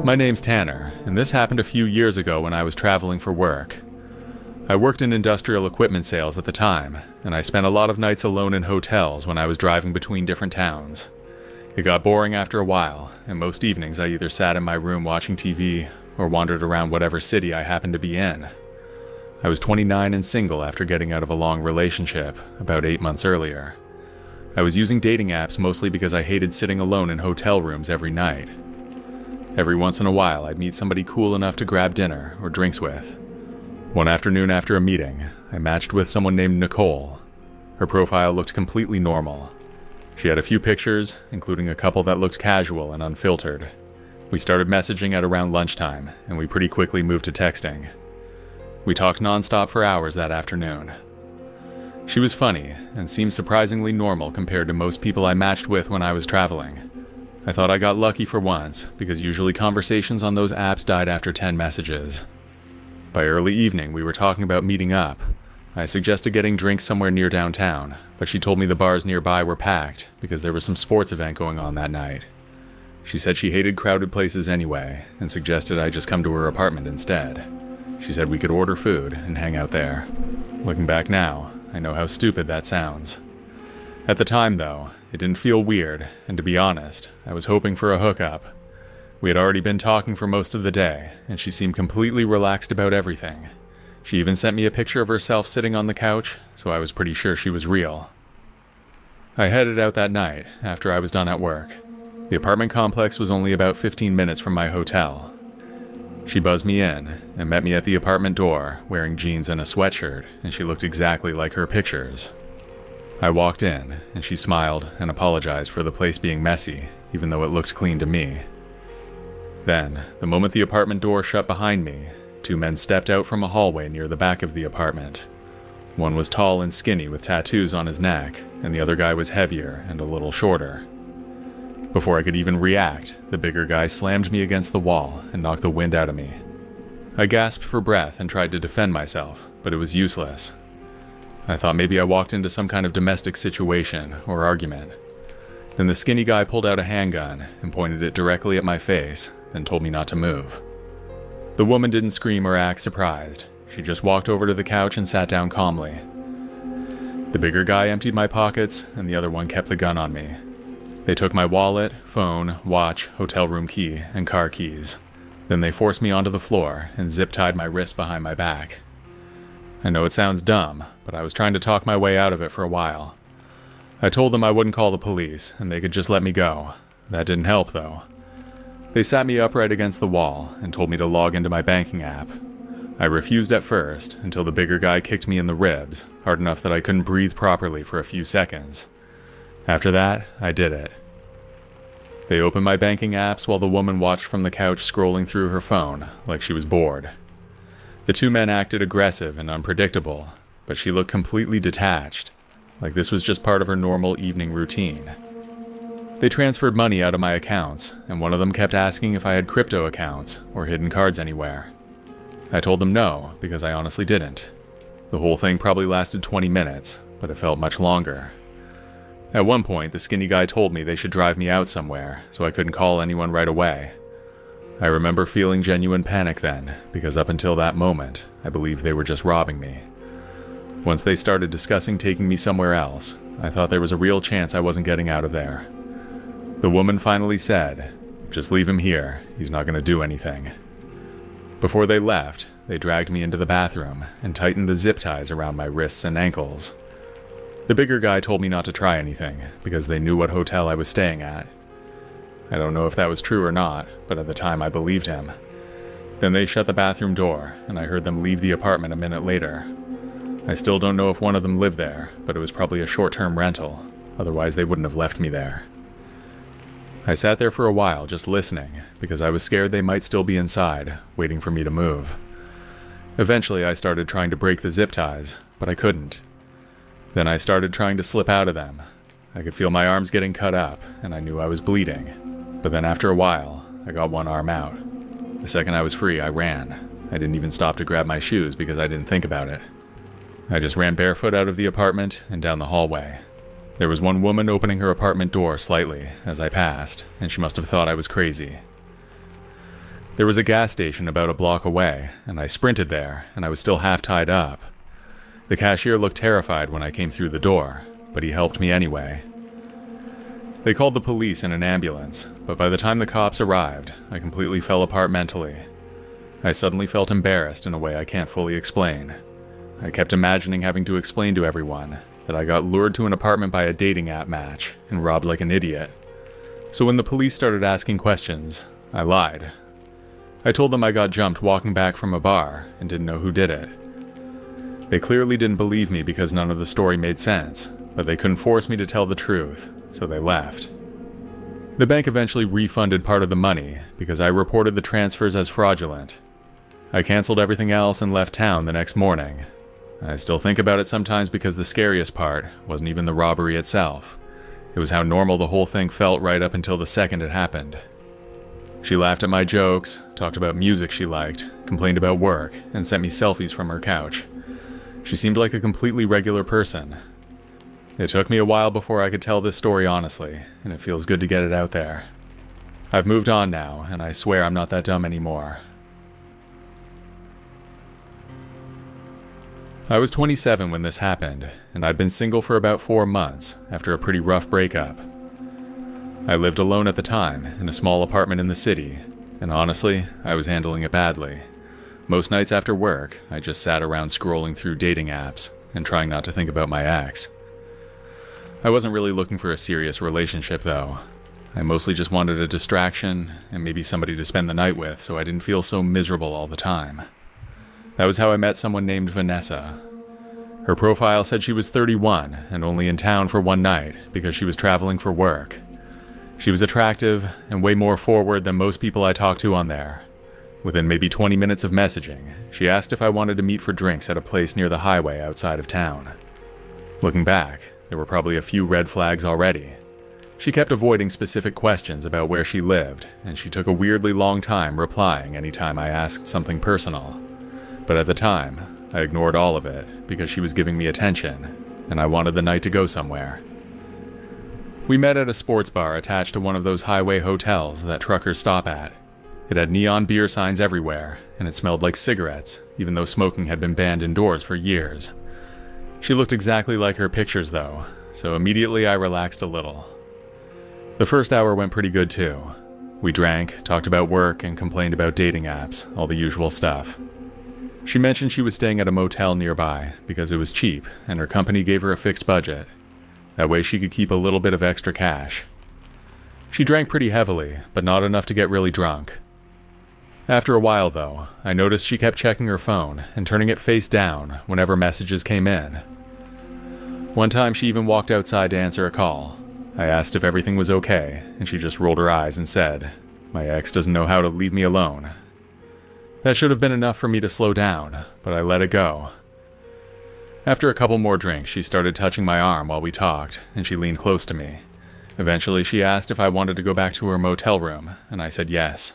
My name's Tanner, and this happened a few years ago when I was traveling for work. I worked in industrial equipment sales at the time, and I spent a lot of nights alone in hotels when I was driving between different towns. It got boring after a while, and most evenings I either sat in my room watching TV or wandered around whatever city I happened to be in. I was 29 and single after getting out of a long relationship about 8 months earlier. I was using dating apps mostly because I hated sitting alone in hotel rooms every night. Every once in a while, I'd meet somebody cool enough to grab dinner or drinks with. One afternoon after a meeting, I matched with someone named Nicole. Her profile looked completely normal. She had a few pictures, including a couple that looked casual and unfiltered. We started messaging at around lunchtime, and we pretty quickly moved to texting. We talked nonstop for hours that afternoon. She was funny, and seemed surprisingly normal compared to most people I matched with when I was traveling. I thought I got lucky for once, because usually conversations on those apps died after 10 messages. By early evening, we were talking about meeting up. I suggested getting drinks somewhere near downtown, but she told me the bars nearby were packed because there was some sports event going on that night. She said she hated crowded places anyway, and suggested I just come to her apartment instead. She said we could order food and hang out there. Looking back now, I know how stupid that sounds. At the time, though, it didn't feel weird, and to be honest, I was hoping for a hookup. We had already been talking for most of the day, and she seemed completely relaxed about everything. She even sent me a picture of herself sitting on the couch, so I was pretty sure she was real. I headed out that night, after I was done at work. The apartment complex was only about 15 minutes from my hotel. She buzzed me in, and met me at the apartment door, wearing jeans and a sweatshirt, and she looked exactly like her pictures. I walked in, and she smiled and apologized for the place being messy, even though it looked clean to me. Then, the moment the apartment door shut behind me, 2 men stepped out from a hallway near the back of the apartment. One was tall and skinny with tattoos on his neck, and the other guy was heavier and a little shorter. Before I could even react, the bigger guy slammed me against the wall and knocked the wind out of me. I gasped for breath and tried to defend myself, but it was useless. I thought maybe I walked into some kind of domestic situation or argument. Then the skinny guy pulled out a handgun and pointed it directly at my face, then told me not to move. The woman didn't scream or act surprised. She just walked over to the couch and sat down calmly. The bigger guy emptied my pockets, and the other one kept the gun on me. They took my wallet, phone, watch, hotel room key, and car keys. Then they forced me onto the floor and zip-tied my wrists behind my back. I know it sounds dumb, but I was trying to talk my way out of it for a while. I told them I wouldn't call the police, and they could just let me go. That didn't help, though. They sat me upright against the wall and told me to log into my banking app. I refused at first, until the bigger guy kicked me in the ribs, hard enough that I couldn't breathe properly for a few seconds. After that, I did it. They opened my banking apps while the woman watched from the couch scrolling through her phone, like she was bored. The 2 men acted aggressive and unpredictable, but she looked completely detached, like this was just part of her normal evening routine. They transferred money out of my accounts, and one of them kept asking if I had crypto accounts or hidden cards anywhere. I told them no, because I honestly didn't. The whole thing probably lasted 20 minutes, but it felt much longer. At one point, the skinny guy told me they should drive me out somewhere, so I couldn't call anyone right away. I remember feeling genuine panic then, because up until that moment, I believed they were just robbing me. Once they started discussing taking me somewhere else, I thought there was a real chance I wasn't getting out of there. The woman finally said, "Just leave him here, he's not going to do anything." Before they left, they dragged me into the bathroom and tightened the zip ties around my wrists and ankles. The bigger guy told me not to try anything, because they knew what hotel I was staying at. I don't know if that was true or not, but at the time I believed him. Then they shut the bathroom door, and I heard them leave the apartment a minute later. I still don't know if one of them lived there, but it was probably a short-term rental, otherwise they wouldn't have left me there. I sat there for a while just listening, because I was scared they might still be inside, waiting for me to move. Eventually I started trying to break the zip ties, but I couldn't. Then I started trying to slip out of them. I could feel my arms getting cut up, and I knew I was bleeding. But then after a while, I got one arm out. The second I was free, I ran. I didn't even stop to grab my shoes because I didn't think about it. I just ran barefoot out of the apartment and down the hallway. There was one woman opening her apartment door slightly as I passed, and she must have thought I was crazy. There was a gas station about a block away, and I sprinted there, and I was still half tied up. The cashier looked terrified when I came through the door, but he helped me anyway. They called the police and an ambulance, but by the time the cops arrived, I completely fell apart mentally. I suddenly felt embarrassed in a way I can't fully explain. I kept imagining having to explain to everyone that I got lured to an apartment by a dating app match and robbed like an idiot. So when the police started asking questions, I lied. I told them I got jumped walking back from a bar and didn't know who did it. They clearly didn't believe me because none of the story made sense, but they couldn't force me to tell the truth, so they left. The bank eventually refunded part of the money because I reported the transfers as fraudulent. I canceled everything else and left town the next morning. I still think about it sometimes because the scariest part wasn't even the robbery itself. It was how normal the whole thing felt right up until the second it happened. She laughed at my jokes, talked about music she liked, complained about work, and sent me selfies from her couch. She seemed like a completely regular person. It took me a while before I could tell this story honestly, and it feels good to get it out there. I've moved on now, and I swear I'm not that dumb anymore. I was 27 when this happened, and I'd been single for about 4 months after a pretty rough breakup. I lived alone at the time, in a small apartment in the city, and honestly, I was handling it badly. Most nights after work, I just sat around scrolling through dating apps and trying not to think about my ex. I wasn't really looking for a serious relationship though. I mostly just wanted a distraction and maybe somebody to spend the night with so I didn't feel so miserable all the time. That was how I met someone named Vanessa. Her profile said she was 31 and only in town for one night because she was traveling for work. She was attractive and way more forward than most people I talked to on there. Within maybe 20 minutes of messaging, she asked if I wanted to meet for drinks at a place near the highway outside of town. Looking back, there were probably a few red flags already. She kept avoiding specific questions about where she lived, and she took a weirdly long time replying anytime I asked something personal. But at the time, I ignored all of it because she was giving me attention, and I wanted the night to go somewhere. We met at a sports bar attached to one of those highway hotels that truckers stop at. It had neon beer signs everywhere, and it smelled like cigarettes, even though smoking had been banned indoors for years. She looked exactly like her pictures though, so immediately I relaxed a little. The first hour went pretty good too. We drank, talked about work, and complained about dating apps, all the usual stuff. She mentioned she was staying at a motel nearby because it was cheap and her company gave her a fixed budget. That way she could keep a little bit of extra cash. She drank pretty heavily, but not enough to get really drunk. After a while though, I noticed she kept checking her phone and turning it face down whenever messages came in. One time she even walked outside to answer a call. I asked if everything was okay, and she just rolled her eyes and said, "My ex doesn't know how to leave me alone." That should have been enough for me to slow down, but I let it go. After a couple more drinks, she started touching my arm while we talked, and she leaned close to me. Eventually, she asked if I wanted to go back to her motel room, and I said yes.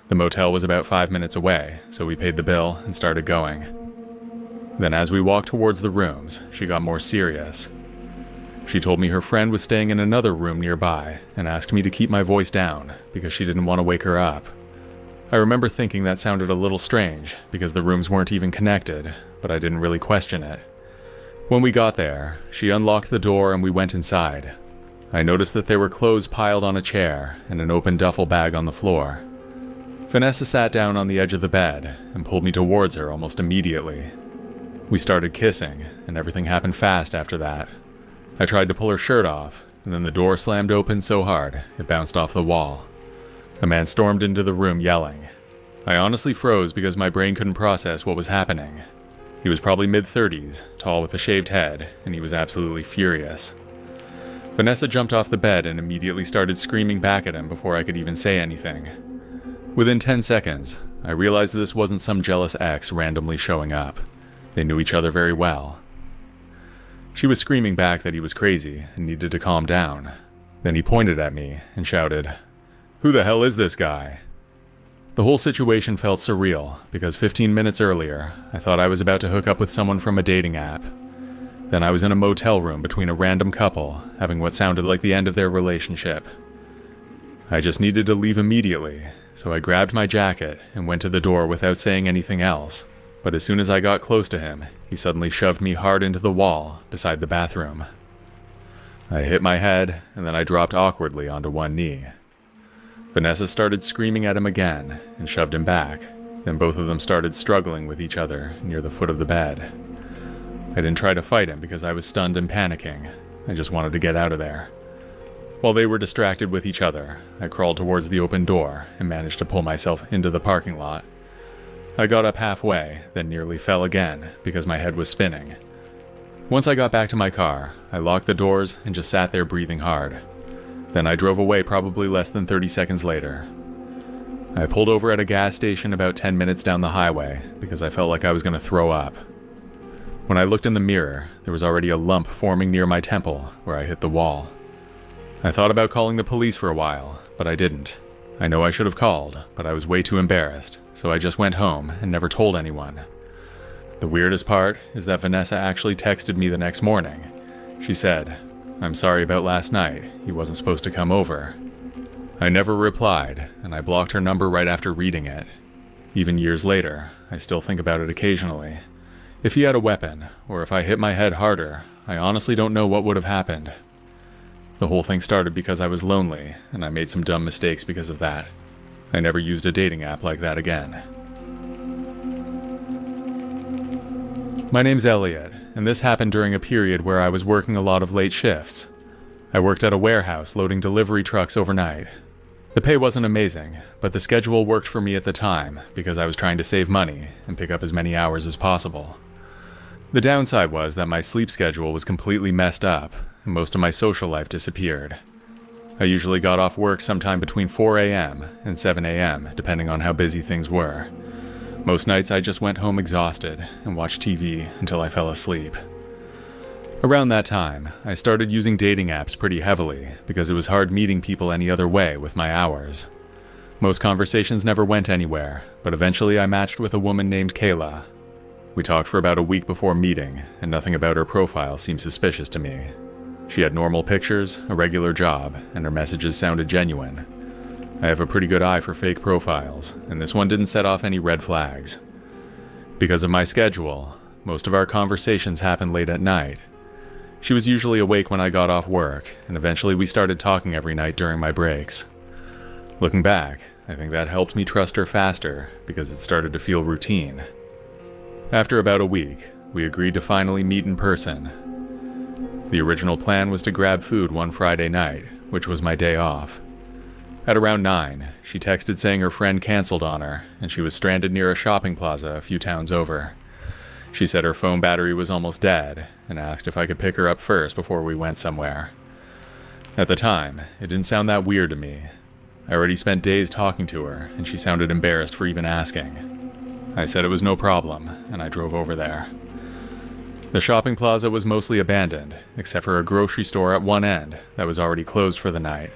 The motel was about 5 minutes away, so we paid the bill and started going. Then as we walked towards the rooms, she got more serious. She told me her friend was staying in another room nearby and asked me to keep my voice down because she didn't want to wake her up. I remember thinking that sounded a little strange because the rooms weren't even connected, but I didn't really question it. When we got there, she unlocked the door and we went inside. I noticed that there were clothes piled on a chair and an open duffel bag on the floor. Vanessa sat down on the edge of the bed and pulled me towards her almost immediately. We started kissing, and everything happened fast after that. I tried to pull her shirt off, and then the door slammed open so hard it bounced off the wall. A man stormed into the room yelling. I honestly froze because my brain couldn't process what was happening. He was probably mid-30s, tall with a shaved head, and he was absolutely furious. Vanessa jumped off the bed and immediately started screaming back at him before I could even say anything. Within 10 seconds, I realized this wasn't some jealous ex randomly showing up. They knew each other very well. She was screaming back that he was crazy and needed to calm down. Then he pointed at me and shouted, "Who the hell is this guy?" The whole situation felt surreal because 15 minutes earlier, I thought I was about to hook up with someone from a dating app. Then I was in a motel room between a random couple, having what sounded like the end of their relationship. I just needed to leave immediately, so I grabbed my jacket and went to the door without saying anything else. But as soon as I got close to him, he suddenly shoved me hard into the wall beside the bathroom. I hit my head, and then I dropped awkwardly onto one knee. Vanessa started screaming at him again and shoved him back. Then both of them started struggling with each other near the foot of the bed. I didn't try to fight him because I was stunned and panicking. I just wanted to get out of there. While they were distracted with each other, I crawled towards the open door and managed to pull myself into the parking lot. I got up halfway, then nearly fell again because my head was spinning. Once I got back to my car, I locked the doors and just sat there breathing hard. Then I drove away probably less than 30 seconds later. I pulled over at a gas station about 10 minutes down the highway because I felt like I was going to throw up. When I looked in the mirror, there was already a lump forming near my temple where I hit the wall. I thought about calling the police for a while, but I didn't. I know I should have called, but I was way too embarrassed, so I just went home and never told anyone. The weirdest part is that Vanessa actually texted me the next morning. She said, "I'm sorry about last night, he wasn't supposed to come over." I never replied, and I blocked her number right after reading it. Even years later, I still think about it occasionally. If he had a weapon, or if I hit my head harder, I honestly don't know what would have happened. The whole thing started because I was lonely, and I made some dumb mistakes because of that. I never used a dating app like that again. My name's Elliot, and this happened during a period where I was working a lot of late shifts. I worked at a warehouse loading delivery trucks overnight. The pay wasn't amazing, but the schedule worked for me at the time because I was trying to save money and pick up as many hours as possible. The downside was that my sleep schedule was completely messed up, and most of my social life disappeared. I usually got off work sometime between 4 a.m. and 7 a.m., depending on how busy things were. Most nights I just went home exhausted and watched TV until I fell asleep. Around that time, I started using dating apps pretty heavily because it was hard meeting people any other way with my hours. Most conversations never went anywhere, but eventually I matched with a woman named Kayla. We talked for about a week before meeting, and nothing about her profile seemed suspicious to me. She had normal pictures, a regular job, and her messages sounded genuine. I have a pretty good eye for fake profiles, and this one didn't set off any red flags. Because of my schedule, most of our conversations happened late at night. She was usually awake when I got off work, and eventually we started talking every night during my breaks. Looking back, I think that helped me trust her faster because it started to feel routine. After about a week, we agreed to finally meet in person. The original plan was to grab food one Friday night, which was my day off. At around 9, she texted saying her friend canceled on her, and she was stranded near a shopping plaza a few towns over. She said her phone battery was almost dead, and asked if I could pick her up first before we went somewhere. At the time, it didn't sound that weird to me. I already spent days talking to her, and she sounded embarrassed for even asking. I said it was no problem, and I drove over there. The shopping plaza was mostly abandoned, except for a grocery store at one end that was already closed for the night.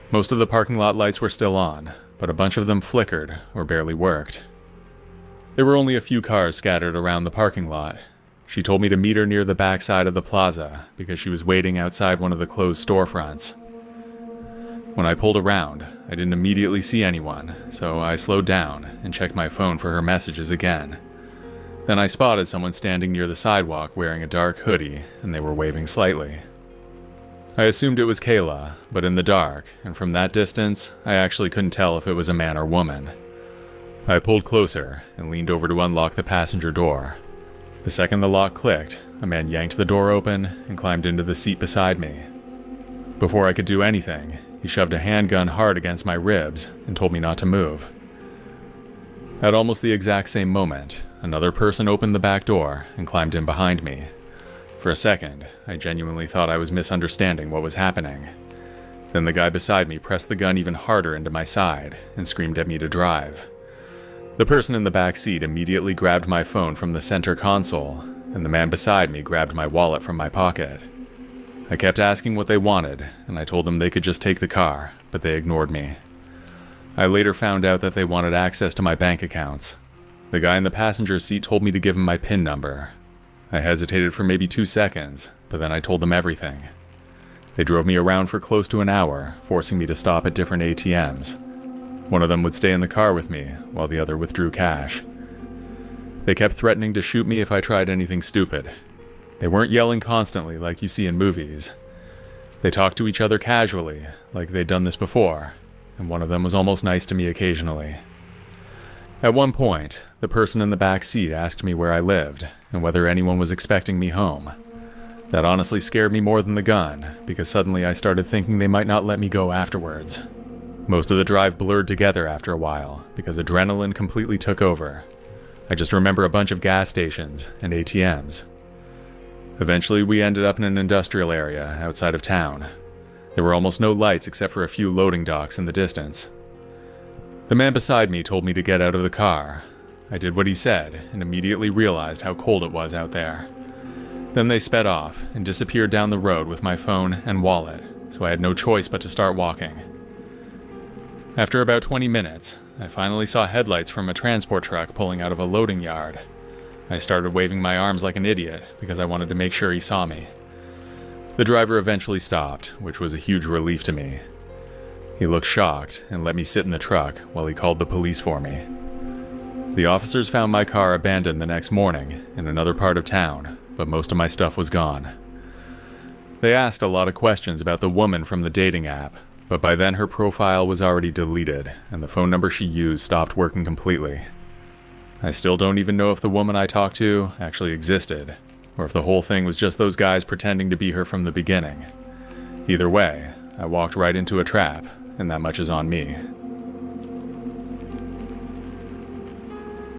Most of the parking lot lights were still on, but a bunch of them flickered or barely worked. There were only a few cars scattered around the parking lot. She told me to meet her near the back side of the plaza because she was waiting outside one of the closed storefronts. When I pulled around, I didn't immediately see anyone, so I slowed down and checked my phone for her messages again. Then I spotted someone standing near the sidewalk wearing a dark hoodie, and they were waving slightly. I assumed it was Kayla, but in the dark, and from that distance, I actually couldn't tell if it was a man or woman. I pulled closer and leaned over to unlock the passenger door. The second the lock clicked, a man yanked the door open and climbed into the seat beside me. Before I could do anything, he shoved a handgun hard against my ribs and told me not to move. At almost the exact same moment, another person opened the back door and climbed in behind me. For a second, I genuinely thought I was misunderstanding what was happening. Then the guy beside me pressed the gun even harder into my side and screamed at me to drive. The person in the back seat immediately grabbed my phone from the center console, and the man beside me grabbed my wallet from my pocket. I kept asking what they wanted, and I told them they could just take the car, but they ignored me. I later found out that they wanted access to my bank accounts. The guy in the passenger seat told me to give him my PIN number. I hesitated for maybe 2 seconds, but then I told them everything. They drove me around for close to an hour, forcing me to stop at different ATMs. One of them would stay in the car with me, while the other withdrew cash. They kept threatening to shoot me if I tried anything stupid. They weren't yelling constantly like you see in movies. They talked to each other casually, like they'd done this before, and one of them was almost nice to me occasionally. At one point, the person in the back seat asked me where I lived, and whether anyone was expecting me home. That honestly scared me more than the gun, because suddenly I started thinking they might not let me go afterwards. Most of the drive blurred together after a while, because adrenaline completely took over. I just remember a bunch of gas stations and ATMs. Eventually, we ended up in an industrial area outside of town. There were almost no lights except for a few loading docks in the distance. The man beside me told me to get out of the car. I did what he said, and immediately realized how cold it was out there. Then they sped off and disappeared down the road with my phone and wallet, so I had no choice but to start walking. After about 20 minutes, I finally saw headlights from a transport truck pulling out of a loading yard. I started waving my arms like an idiot because I wanted to make sure he saw me. The driver eventually stopped, which was a huge relief to me. He looked shocked and let me sit in the truck while he called the police for me. The officers found my car abandoned the next morning in another part of town, but most of my stuff was gone. They asked a lot of questions about the woman from the dating app, but by then her profile was already deleted, and the phone number she used stopped working completely. I still don't even know if the woman I talked to actually existed, or if the whole thing was just those guys pretending to be her from the beginning. Either way, I walked right into a trap, and that much is on me.